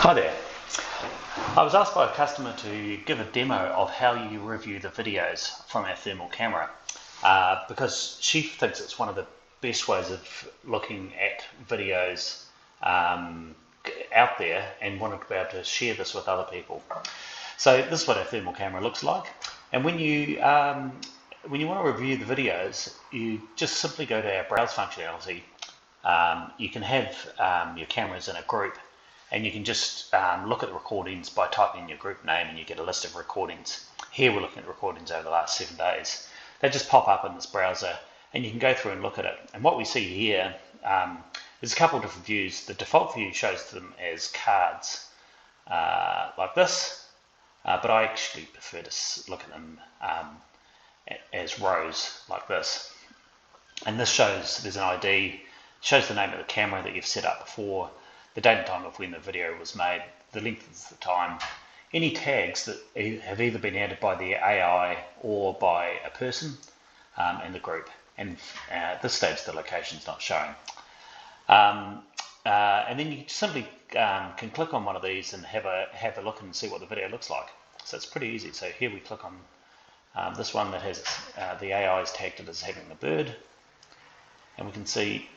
Hi there. I was asked by a customer to give a demo of how you review the videos from our thermal camera because she thinks it's one of the best ways of looking at videos out there and wanted to be able to share this with other people. So this is what our thermal camera looks like, and when you want to review the videos, you just simply go to our browse functionality. You can have your cameras in a group, and you can just look at the recordings by typing in your group name, and you get a list of recordings. Here we're looking at recordings over the last 7 days. They just pop up in this browser, and you can go through and look at it. And what we see here is a couple of different views. The default view shows them as cards like this, but I actually prefer to look at them as rows like this. And this shows there's an ID, shows the name of the camera that you've set up before, the date and time of when the video was made, the length of the time, any tags that have either been added by the AI or by a person in the group. And at this stage, the location's not showing. And then you simply can click on one of these and have a look and see what the video looks like. So it's pretty easy. So here we click on this one that has the AI is tagged it as having a bird, and we can see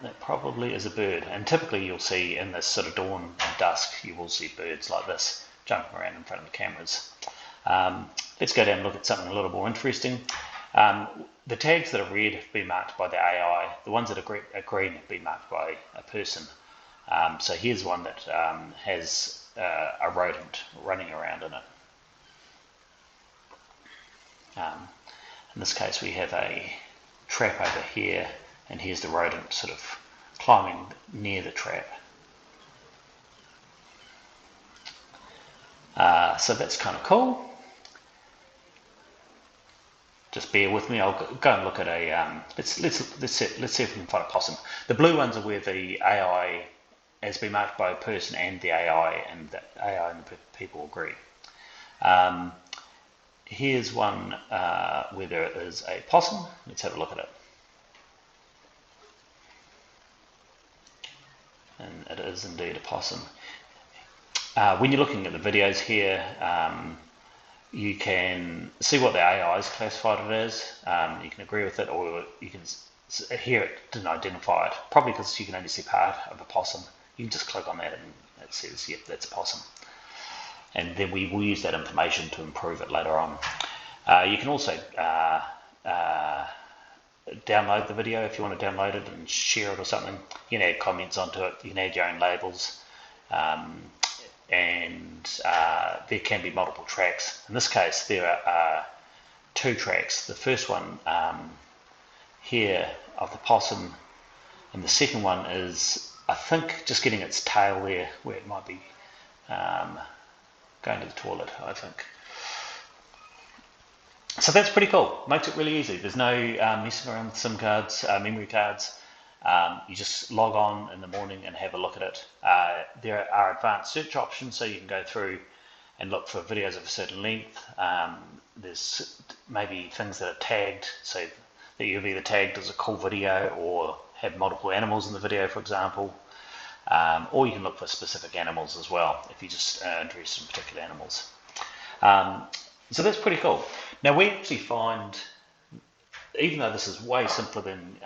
that probably is a bird. And typically you'll see in this sort of dawn and dusk, you will see birds like this jumping around in front of the cameras. Let's go down and look at something a little more interesting. The tags that are red have been marked by the AI. The ones that are green have been marked by a person. So here's one that has a rodent running around in it. In this case we have a trap over here, and here's the rodent sort of climbing near the trap. So that's kind of cool. Just bear with me. I'll go and look at a. Let's see if we can find a possum. The blue ones are where the AI has been marked by a person and the AI, and the AI and the people agree. Here's one where there is a possum. Let's have a look at it. And it is indeed a possum. When you're looking at the videos here, you can see what the AI has classified it as. You can agree with it, or you can hear it didn't identify it. Probably because you can only see part of a possum. You can just click on that and it says, yep, that's a possum. And then we will use that information to improve it later on. You can also download the video if you want to download it and share it or something. You can add comments onto it, you can add your own labels, and there can be multiple tracks. In this case there are 2 tracks. The first one here of the possum, and the second one is, I think, just getting its tail there where it might be going to the toilet, I think. So that's pretty cool. Makes it really easy. There's no messing around with SIM cards, memory cards. You just log on in the morning and have a look at it. There are advanced search options, so you can go through and look for videos of a certain length. There's maybe things that are tagged, so that you've either tagged as a cool video or have multiple animals in the video, for example. Or you can look for specific animals as well, if you just are interested in particular animals. So that's pretty cool. Now we actually find, even though this is way simpler than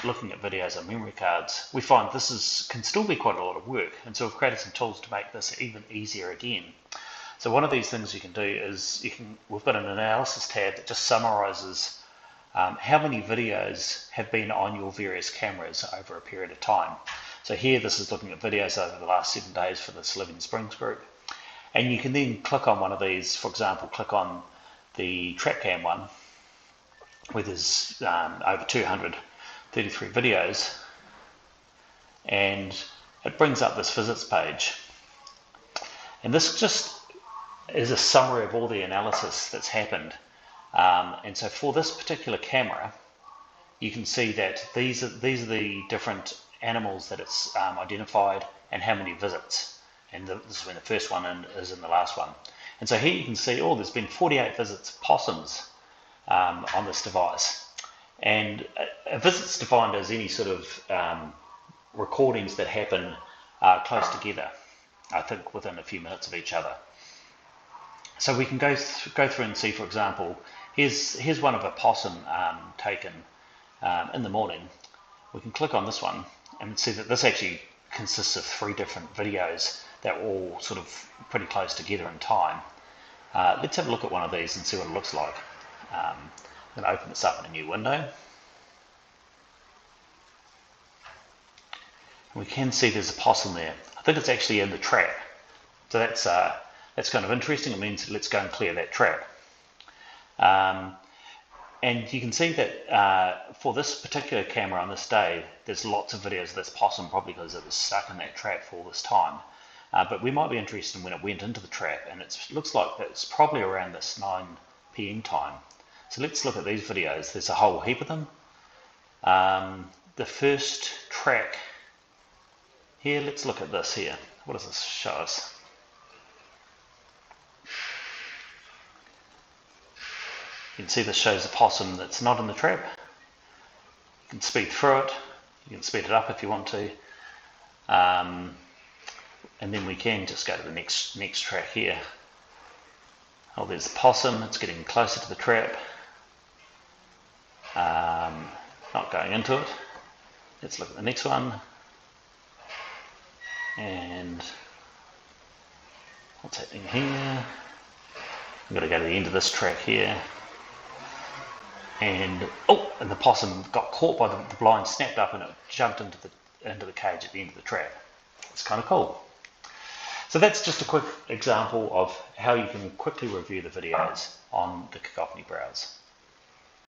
looking at videos on memory cards, we find this can still be quite a lot of work, and so we've created some tools to make this even easier again. So one of these things you can do is we've got an analysis tab that just summarizes how many videos have been on your various cameras over a period of time. So here this is looking at videos over the last 7 days for this Living Springs group. And you can then click on one of these, for example, click on the track cam one, where there's over 233 videos, and it brings up this visits page. And this just is a summary of all the analysis that's happened. And so for this particular camera, you can see that these are the different animals that it's identified and how many visits. And this is when the first one is in the last one. And so here you can see, there's been 48 visits, possums, on this device. And a visit's defined as any sort of recordings that happen close together. I think within a few minutes of each other. So we can go through and see, for example, here's one of a possum taken in the morning. We can click on this one and see that this actually consists of 3 different videos that are all sort of pretty close together in time. Let's have a look at one of these and see what it looks like. I'm going to open this up in a new window. We can see there's a possum there. I think it's actually in the trap. So that's kind of interesting. It means let's go and clear that trap. And you can see that for this particular camera on this day, there's lots of videos of this possum, probably because it was stuck in that trap for all this time. But we might be interested in when it went into the trap, and it looks like it's probably around this 9 PM time. So let's look at these videos. There's a whole heap of them. The first track here, let's look at this here. What does this show us? You can see this shows a possum that's not in the trap. You can speed through it. You can speed it up if you want to. And then we can just go to the next track here. Oh, there's the possum. It's getting closer to the trap. Not going into it. Let's look at the next one. And what's happening here? We've got to go to the end of this track here. And the possum got caught by the blind, snapped up, and it jumped into the cage at the end of the trap. It's kind of cool. So that's just a quick example of how you can quickly review the videos on the Cacophony browser.